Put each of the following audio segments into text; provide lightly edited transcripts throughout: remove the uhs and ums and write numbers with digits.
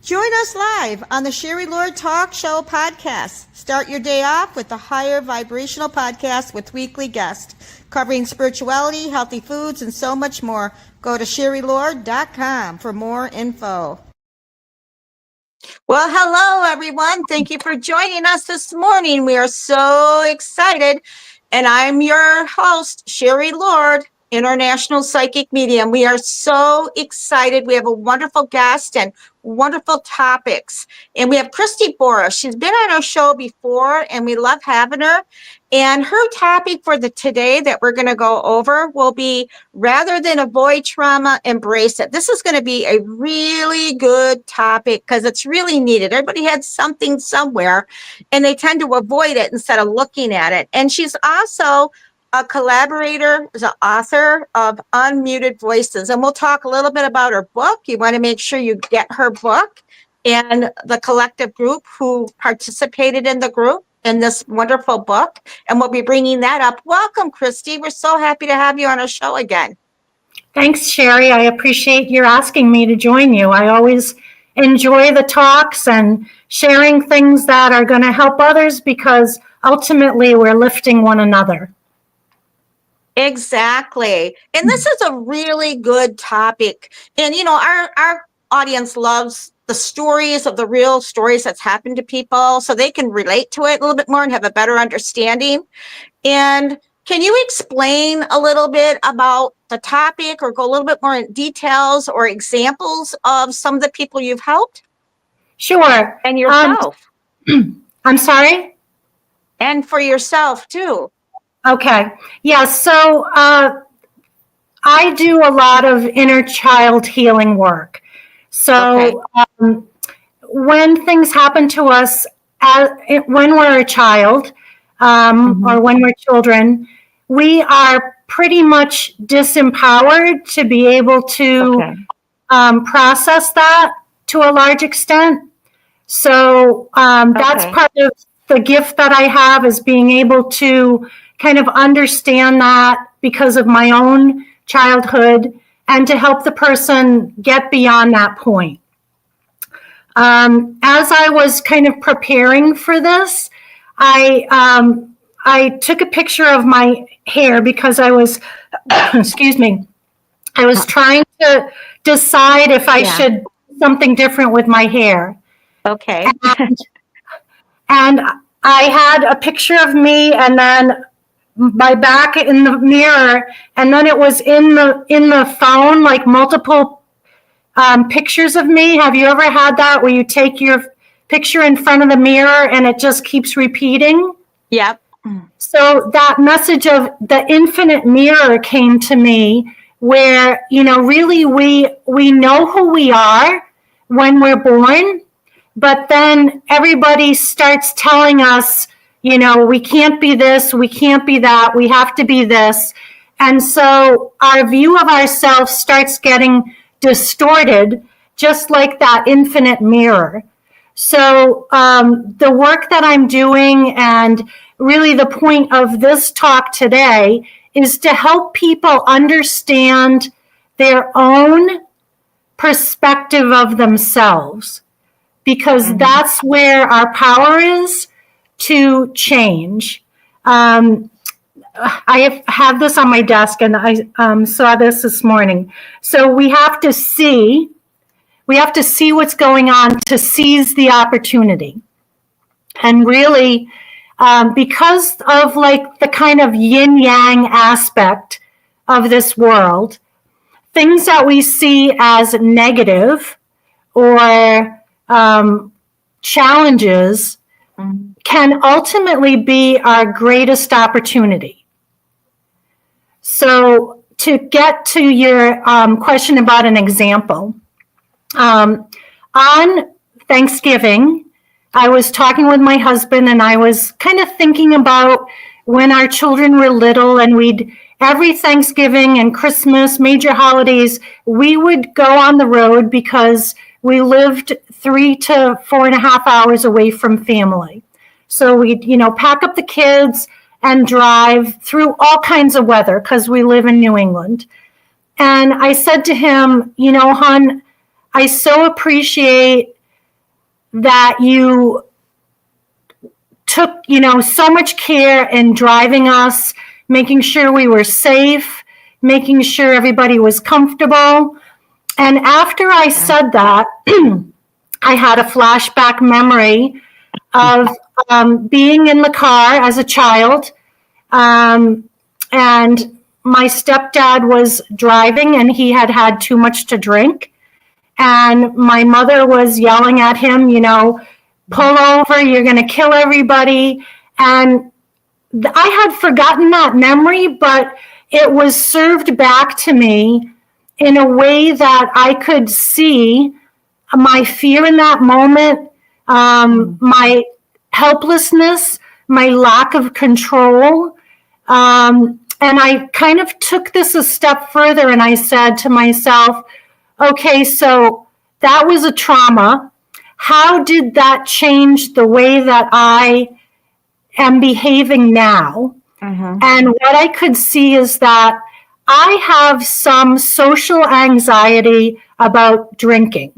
Join us live on the Sherry Lord Talk Show podcast. Start your day off with the Higher Vibrational Podcast with weekly guests covering spirituality, healthy foods, and so much more. Go to SherryLord.com for more info. Well, hello, everyone. Thank you for joining us this morning. We are so excited. And I'm your host, Sherry Lord, International Psychic Medium. We are so excited. We have a wonderful guest and wonderful topics. And we have Kristi Borst. She's been on our show before, and we love having her. And her topic for today that we're going to go over will be, rather than avoid trauma, embrace it. This is going to be a really good topic because it's really needed. Everybody had something somewhere, and they tend to avoid it instead of looking at it. And she's also a collaborator, is an author of Unmuted Voices. And we'll talk a little bit about her book. You want to make sure you get her book and the collective group who participated in the group in this wonderful book. And we'll be bringing that up. Welcome, Kristi. We're so happy to have you on our show again. Thanks, Sherry. I appreciate your asking me to join you. I always enjoy the talks and sharing things that are going to help others because ultimately we're lifting one another. Exactly. And this is a really good topic. And, you know, our audience loves the stories of the real stories that's happened to people so they can relate to it a little bit more and have a better understanding. And can you explain a little bit about the topic or go a little bit more in details or examples of some of the people you've helped? Sure. And yourself. I'm sorry? And for yourself, too. Okay. Yeah. So I do a lot of inner child healing work. So when things happen to us when we're a child or when we're children, we are pretty much disempowered to be able to process that to a large extent. So that's part of the gift that I have, is being able to kind of understand that because of my own childhood and to help the person get beyond that point. As I was kind of preparing for this, I took a picture of my hair because I was, excuse me, I was trying to decide if I should do something different with my hair. Okay. And I had a picture of me and then my back in the mirror, and then it was in the phone, like multiple pictures of me. Have you ever had that where you take your picture in front of the mirror and it just keeps repeating? Yep. So that message of the infinite mirror came to me, where, you know, really we know who we are when we're born, but then everybody starts telling us, you know, we can't be this, we can't be that, we have to be this. And so our view of ourselves starts getting distorted, just like that infinite mirror. So the work that I'm doing, and really the point of this talk today, is to help people understand their own perspective of themselves, because that's where our power is to change. I have this on my desk, and I saw this morning. So we have to see what's going on to seize the opportunity. And really, because of like the kind of yin yang aspect of this world, things that we see as negative or challenges can ultimately be our greatest opportunity. So to get to your question about an example, on Thanksgiving, I was talking with my husband, and I was kind of thinking about when our children were little, and every Thanksgiving and Christmas, major holidays, we would go on the road because we lived 3 to 4.5 hours away from family. So we'd, pack up the kids and drive through all kinds of weather because we live in New England. And I said to him, hon, I so appreciate that you took, so much care in driving us, making sure we were safe, making sure everybody was comfortable. And after I said that, I had a flashback memory of being in the car as a child. And my stepdad was driving and he had had too much to drink. And my mother was yelling at him, pull over, you're going to kill everybody. And I had forgotten that memory, but it was served back to me in a way that I could see my fear in that moment, my helplessness, my lack of control. And I kind of took this a step further and I said to myself, okay, so that was a trauma. How did that change the way that I am behaving now? And what I could see is that I have some social anxiety about drinking.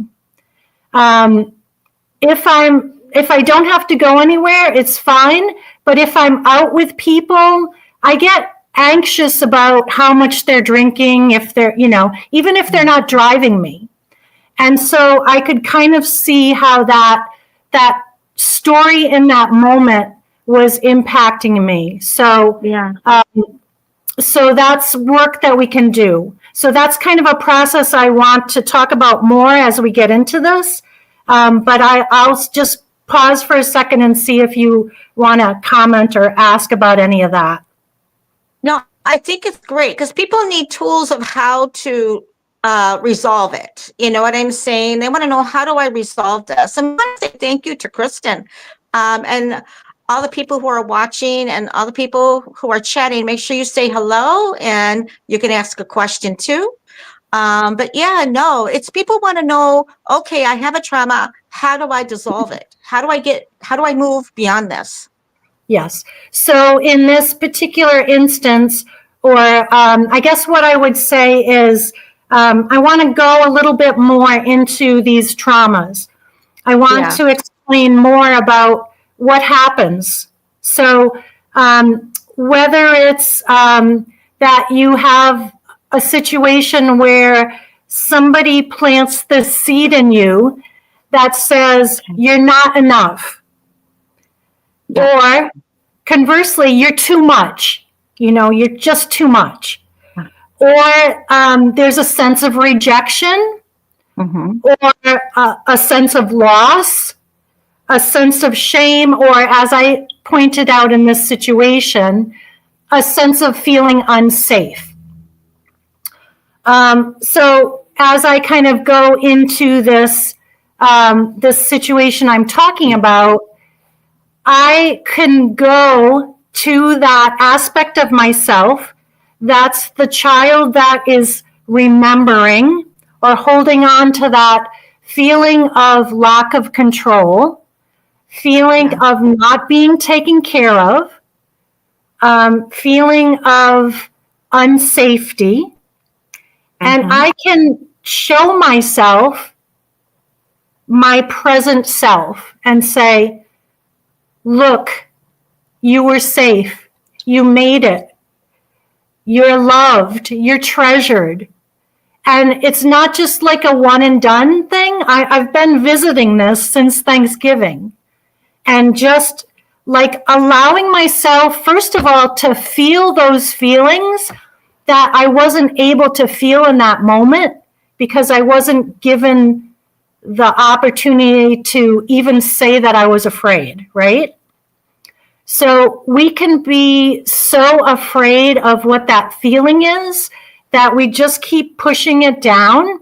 If I don't have to go anywhere, it's fine. But if I'm out with people, I get anxious about how much they're drinking, if they're, even if they're not driving me. And so I could kind of see how that story in that moment was impacting me. So, so that's work that we can do. So that's kind of a process I want to talk about more as we get into this. But I'll just pause for a second and see if you want to comment or ask about any of that. No, I think it's great because people need tools of how to resolve it. You know what I'm saying? They want to know, how do I resolve this? And I want to say thank you to Kristen and all the people who are watching and all the people who are chatting. Make sure you say hello and you can ask a question too. But yeah, no, it's people want to know, okay, I have a trauma. How do I dissolve it? How do I move beyond this? Yes. So in this particular instance, or I guess what I would say is, I want to go a little bit more into these traumas. I want to explain more about what happens. So whether it's that you have a situation where somebody plants this seed in you that says you're not enough, or conversely, you're too much, you're just too much. Or there's a sense of rejection, or a sense of loss, a sense of shame, or as I pointed out in this situation, a sense of feeling unsafe. So as I kind of go into this situation I'm talking about, I can go to that aspect of myself that's the child that is remembering or holding on to that feeling of lack of control, feeling of not being taken care of, feeling of unsafety. And I can show myself my present self and say, look, you were safe. You made it. You're loved. You're treasured. And it's not just like a one and done thing. I've been visiting this since Thanksgiving. And just like allowing myself, first of all, to feel those feelings that I wasn't able to feel in that moment because I wasn't given the opportunity to even say that I was afraid, right? So we can be so afraid of what that feeling is that we just keep pushing it down.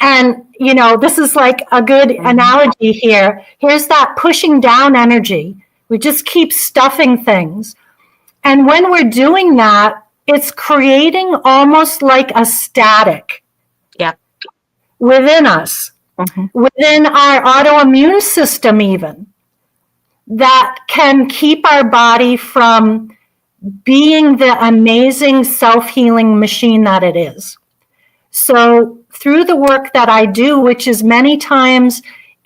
And, this is like a good analogy here. Here's that pushing down energy. We just keep stuffing things. And when we're doing that, it's creating almost like a static within us, within our autoimmune system even, that can keep our body from being the amazing self-healing machine that it is. So through the work that I do, which is many times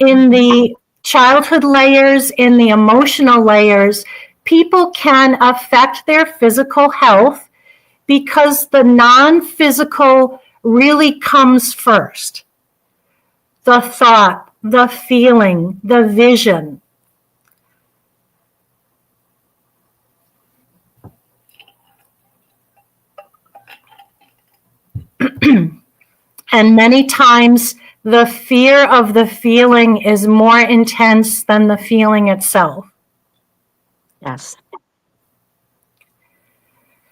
in the childhood layers, in the emotional layers, people can affect their physical health because the non-physical really comes first. The thought, the feeling, the vision. And many times the fear of the feeling is more intense than the feeling itself. Yes.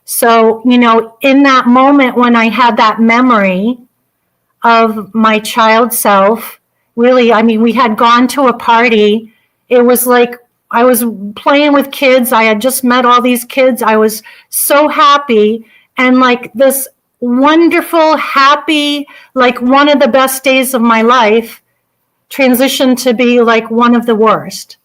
So, you know, in that moment when I had that memory of my child self, really, I mean, we had gone to a party. It was like I was playing with kids. I had just met all these kids. I was so happy. And like this wonderful, happy, like one of the best days of my life transitioned to be like one of the worst,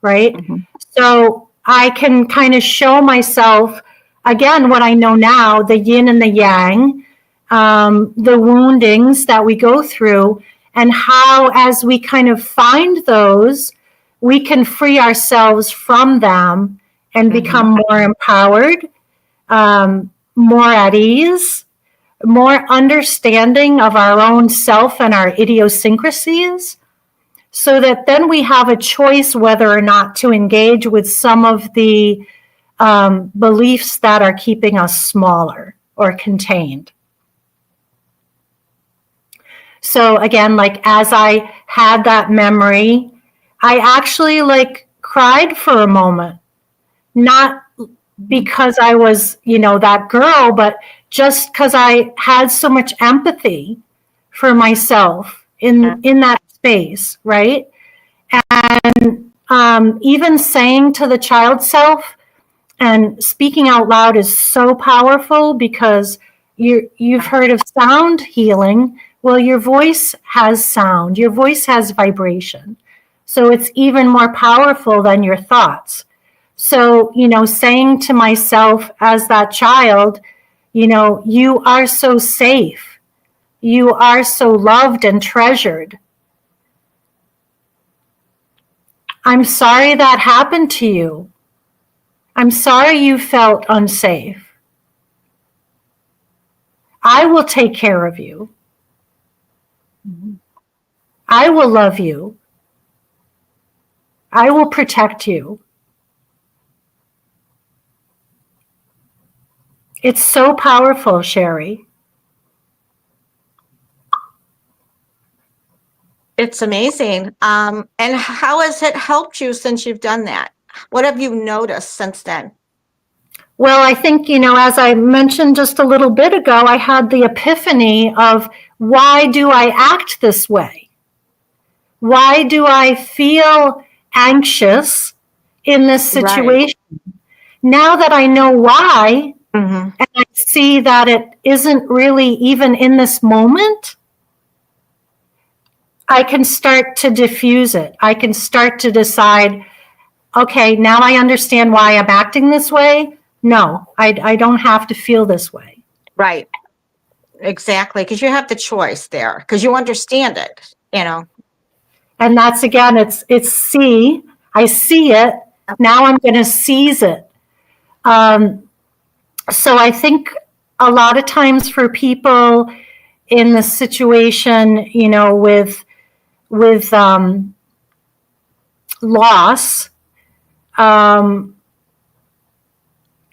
right? Mm-hmm. So I can kind of show myself, again, what I know now, the yin and the yang, the woundings that we go through, and how as we kind of find those, we can free ourselves from them and become more empowered, more at ease, more understanding of our own self and our idiosyncrasies, so that then we have a choice whether or not to engage with some of the beliefs that are keeping us smaller or contained. So again, like as I had that memory, I actually like cried for a moment, not because I was, you know, that girl, but just because I had so much empathy for myself in that space, right? And even saying to the child self and speaking out loud is so powerful, because you've heard of sound healing. Well, your voice has sound, your voice has vibration. So it's even more powerful than your thoughts. So, you know, saying to myself as that child, you know, you are so safe. You are so loved and treasured. I'm sorry that happened to you. I'm sorry you felt unsafe. I will take care of you. I will love you. I will protect you. It's so powerful, Sherry. It's amazing. And how has it helped you since you've done that? What have you noticed since then? Well, I think, you know, as I mentioned just a little bit ago, I had the epiphany of, why do I act this way? Why do I feel anxious in this situation? Right. Now that I know why, and I see that it isn't really even in this moment, I can start to diffuse it. I can start to decide, okay, now I understand why I'm acting this way. No, I don't have to feel this way. Right. Exactly. Because you have the choice there, because you understand it, you know. And that's, again, it's see. I see it. Now I'm going to seize it. So I think a lot of times for people in the situation, you know, with loss,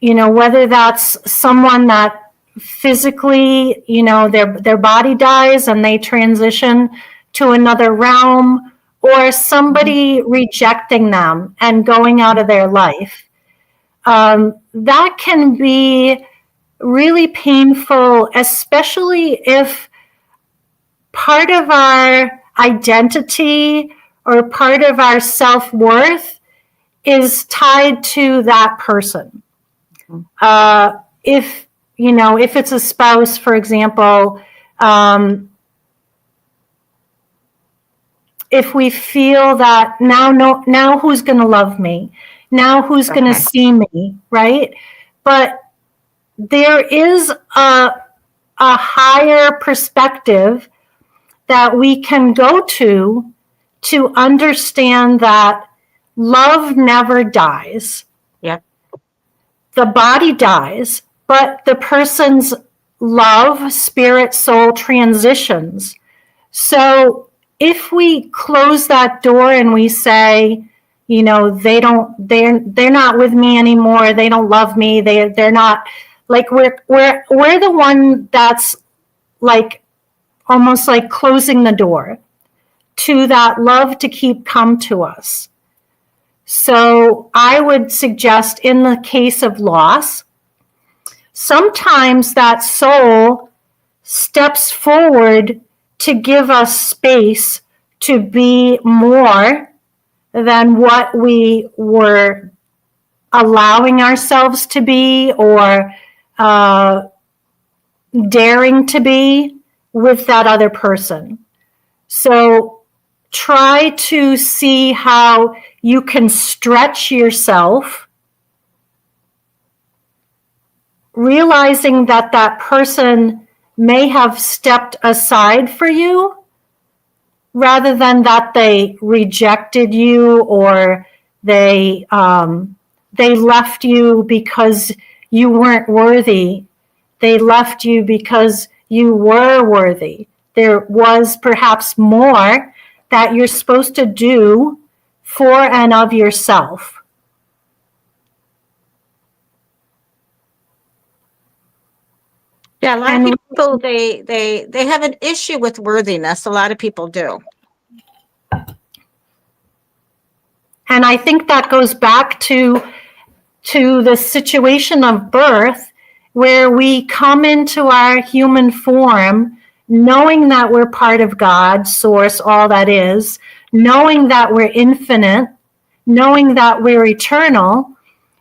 you know, whether that's someone that physically, you know, their body dies and they transition to another realm, or somebody rejecting them and going out of their life, that can be really painful, especially if part of our identity or part of our self-worth is tied to that person. If, you know, if it's a spouse, for example, if we feel that now who's going to love me? Now who's going to see me, right? But there is a higher perspective that we can go to to understand that love never dies. Yeah. The body dies, but the person's love, spirit, soul transitions. So if we close that door and we say, you know, they're not with me anymore, they don't love me, they're not, like, we're the one that's like almost like closing the door to that love to keep come to us. So I would suggest, in the case of loss, sometimes that soul steps forward to give us space to be more than what we were allowing ourselves to be, or daring to be with that other person. So try to see how you can stretch yourself, realizing that that person may have stepped aside for you, rather than that they rejected you, or they left you because you weren't worthy. They left you because you were worthy. There was perhaps more that you're supposed to do for and of yourself. Yeah, a lot of people, they have an issue with worthiness. A lot of people do. And I think that goes back to the situation of birth, where we come into our human form knowing that we're part of God, source, all that is, knowing that we're infinite, knowing that we're eternal,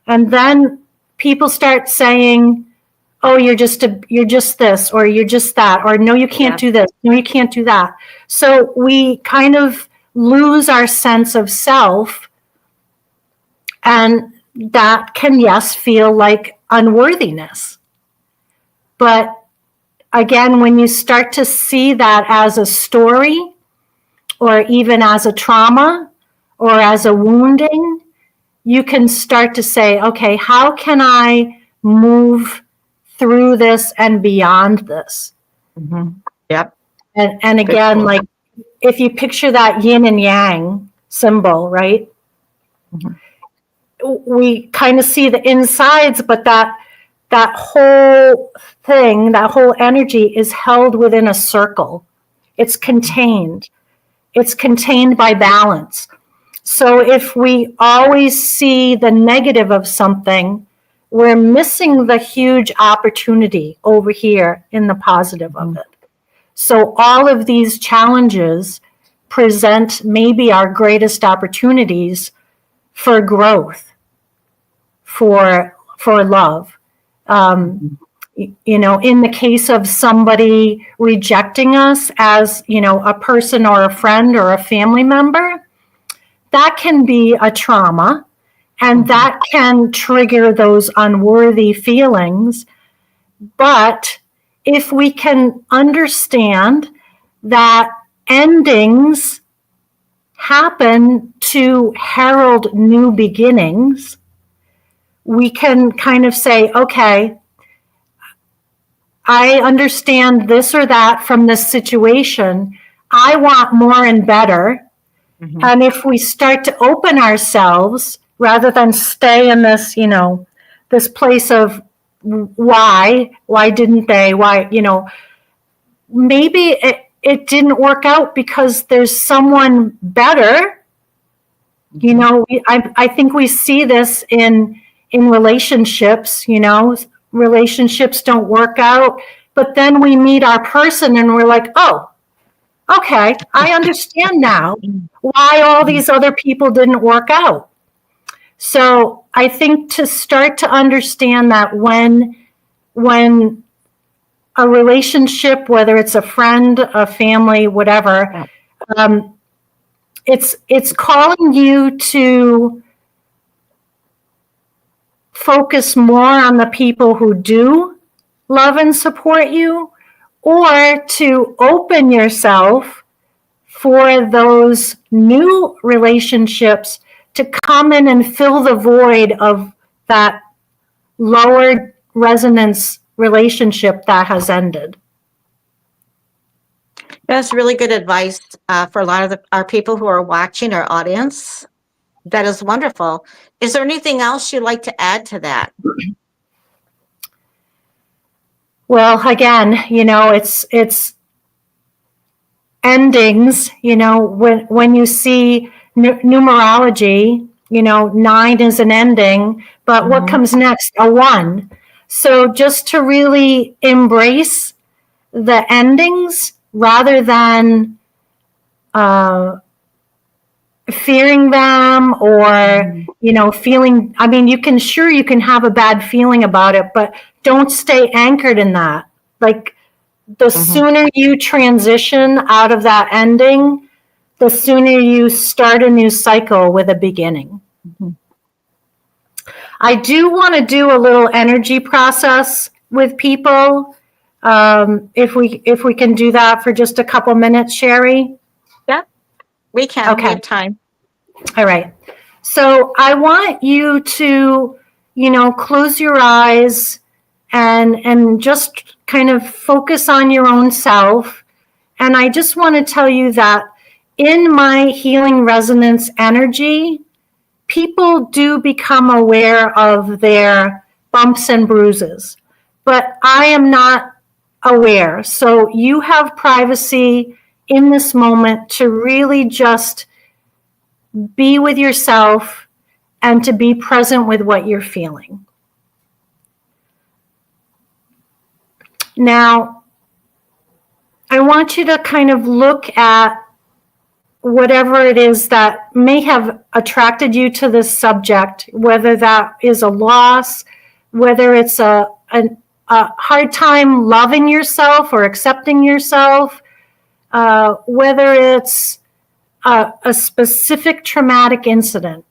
and then people start saying, oh, you're just this, or you're just that, or no, you can't do this, no, you can't do that. So we kind of lose our sense of self, and that can, yes, feel like unworthiness. But again, when you start to see that as a story, or even as a trauma, or as a wounding, you can start to say, okay, how can I move through this and beyond this? Mm-hmm. Yep. And again, cool. Like, if you picture that yin and yang symbol, right? Mm-hmm. We kind of see the insides, but that whole thing, that whole energy is held within a circle. It's contained. It's contained by balance. So if we always see the negative of something, we're missing the huge opportunity over here in the positive of it. So all of these challenges present maybe our greatest opportunities for growth, for love. You know, in the case of somebody rejecting us as, you know, a person or a friend or a family member, that can be a trauma, and that can trigger those unworthy feelings. But if we can understand that endings happen to herald new beginnings, we can kind of say, okay, I understand this or that from this situation. I want more and better. Mm-hmm. And if we start to open ourselves, rather than stay in this, you know, this place of why didn't they, why, you know, maybe it didn't work out because there's someone better. You know, I think we see this in relationships, you know, relationships don't work out, but then we meet our person and we're like, oh, okay, I understand now why all these other people didn't work out. So I think to start to understand that when a relationship, whether it's a friend, a family, whatever, it's calling you to focus more on the people who do love and support you, or to open yourself for those new relationships to come in and fill the void of that lower resonance relationship that has ended. That's really good advice for a lot of our people who are watching, our audience. That is wonderful. Is there anything else you'd like to add to that? Well, again, it's endings. When you see numerology, 9 is an ending, but what comes next? A 1. So just to really embrace the endings rather than fearing them or feeling, you can have a bad feeling about it, but don't stay anchored in that. Like, the sooner you transition out of that ending, the sooner you start a new cycle with a beginning. I do want to do a little energy process with people. If we can do that for just a couple minutes, Sherry. Yeah, we can. Okay. We have time. All right. So I want you to, close your eyes and just kind of focus on your own self. And I just want to tell you that in my healing resonance energy, people do become aware of their bumps and bruises, but I am not aware. So you have privacy in this moment to really just be with yourself and to be present with what you're feeling. Now, I want you to kind of look at whatever it is that may have attracted you to this subject, whether that is a loss, whether it's a hard time loving yourself or accepting yourself, whether it's a specific traumatic incident.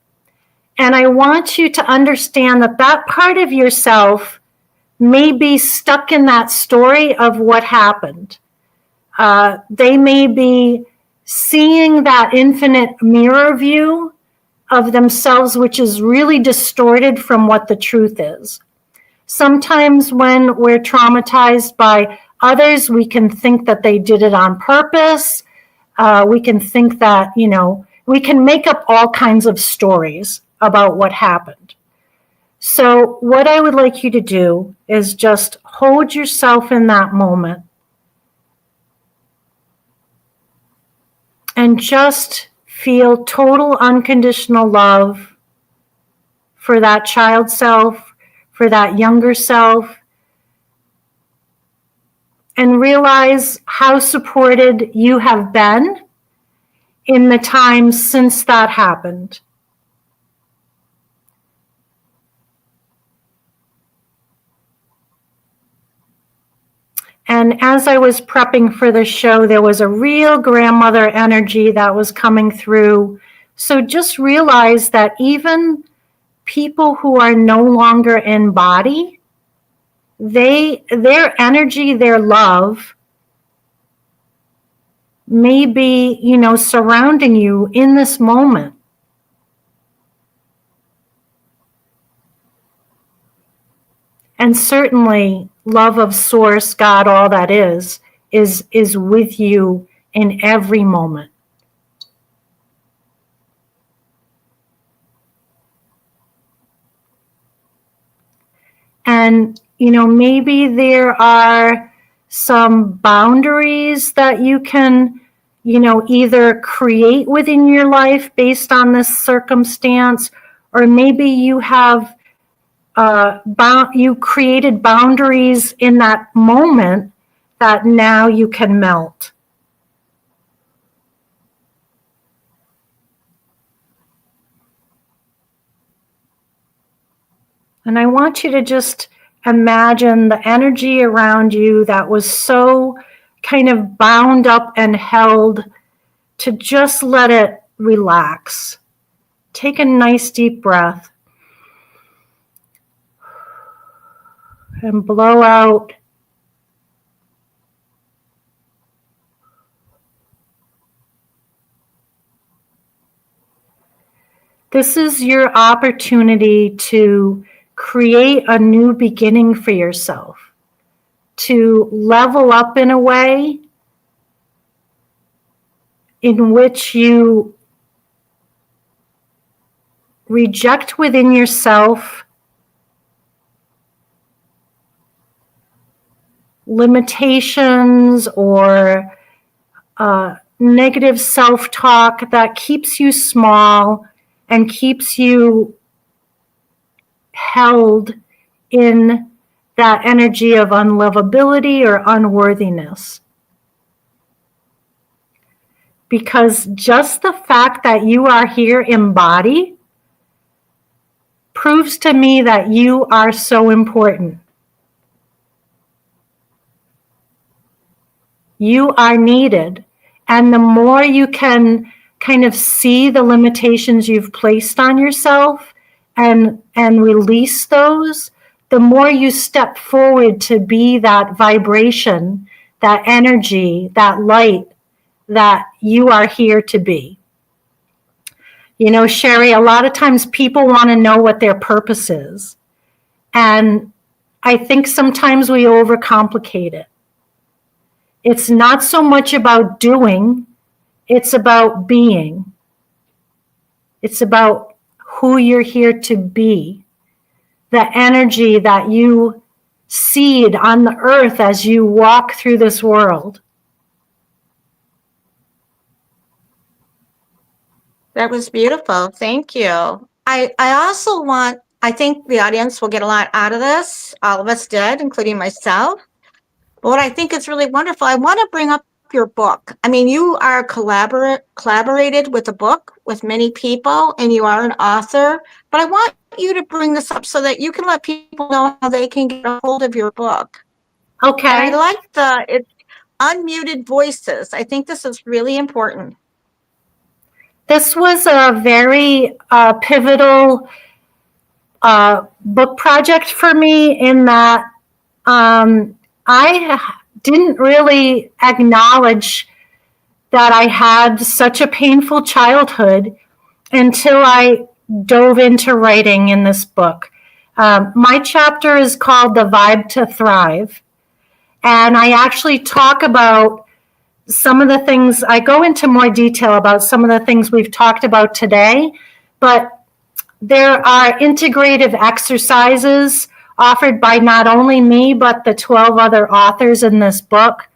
And I want you to understand that that part of yourself may be stuck in that story of what happened. They may be seeing that infinite mirror view of themselves, which is really distorted from what the truth is. Sometimes when we're traumatized by others, we can think that they did it on purpose. We can think that, we can make up all kinds of stories about what happened. So what I would like you to do is just hold yourself in that moment and just feel total unconditional love for that child self, for that younger self, and realize how supported you have been in the time since that happened. And as I was prepping for the show, there was a real grandmother energy that was coming through. So just realize that even people who are no longer in body, their energy, their love may be, surrounding you in this moment. And certainly love of source, God, all that is with you in every moment. And, maybe there are some boundaries that you can, either create within your life based on this circumstance, or maybe you have you created boundaries in that moment that now you can melt. And I want you to just imagine the energy around you that was so kind of bound up and held, to just let it relax. Take a nice deep breath and blow out. This is your opportunity to create a new beginning for yourself, to level up in a way in which you reject within yourself limitations or negative self-talk that keeps you small and keeps you held in that energy of unlovability or unworthiness. Because just the fact that you are here in body proves to me that you are so important. You are needed. And the more you can kind of see the limitations you've placed on yourself and release those, the more you step forward to be that vibration, that energy, that light that you are here to be. You know, Sherry, a lot of times people want to know what their purpose is. And I think sometimes we overcomplicate it. It's not so much about doing, it's about being. It's about who you're here to be. The energy that you seed on the earth as you walk through this world. That was beautiful. Thank you. I also I think the audience will get a lot out of this. All of us did, including myself. But what I think is really wonderful, I want to bring up your book. I mean, you are collaborated with a book with many people, and you are an author. But I want you to bring this up so that you can let people know how they can get a hold of your book. Okay. And I like it's unmuted voices. I think this is really important. This was a very pivotal book project for me in that I didn't really acknowledge that I had such a painful childhood until I dove into writing in this book. My chapter is called The Vibe to Thrive. And I actually talk about some of the things, I go into more detail about some of the things we've talked about today, but there are integrative exercises offered by not only me, but the 12 other authors in this book,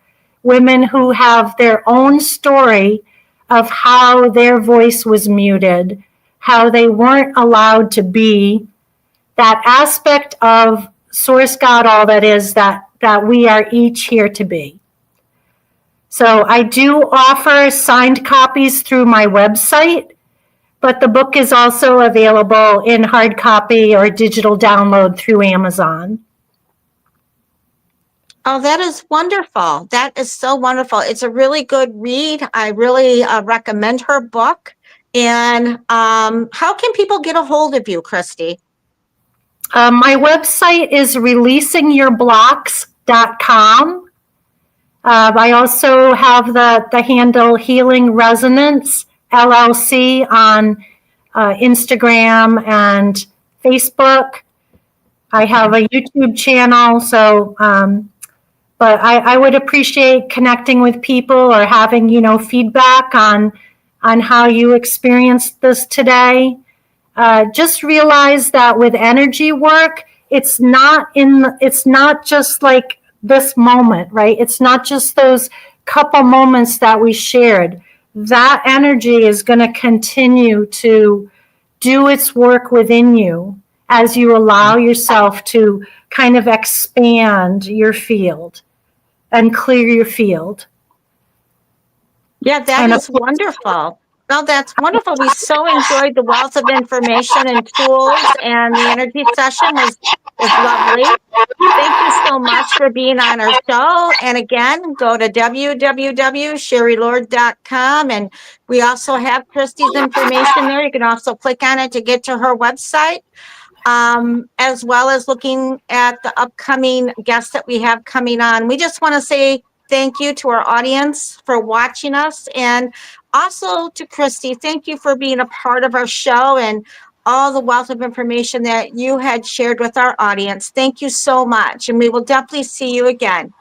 women who have their own story of how their voice was muted, how they weren't allowed to be that aspect of Source God, all that is, that we are each here to be. So I do offer signed copies through my website, but the book is also available in hard copy or digital download through Amazon. Oh, that is wonderful. That is so wonderful. It's a really good read. I really recommend her book. And how can people get a hold of you, Kristi? My website is releasingyourblocks.com. I also have the handle HealingResonanceLlc on Instagram and Facebook. I have a YouTube channel, so but I would appreciate connecting with people or having, feedback on how you experienced this today. Just realize that with energy work, it's not just like this moment, right? It's not just those couple moments that we shared. That energy is going to continue to do its work within you as you allow yourself to kind of expand your field and clear your field. Yeah, that is wonderful. No, that's wonderful. We so enjoyed the wealth of information and tools, and the energy session was lovely. Thank you so much for being on our show. And again, go to www.sherrylord.com, and we also have Kristi's information there. You can also click on it to get to her website, as well as looking at the upcoming guests that we have coming on. We just want to say thank you to our audience for watching us. And also to Kristi, thank you for being a part of our show and all the wealth of information that you had shared with our audience. Thank you so much. And we will definitely see you again.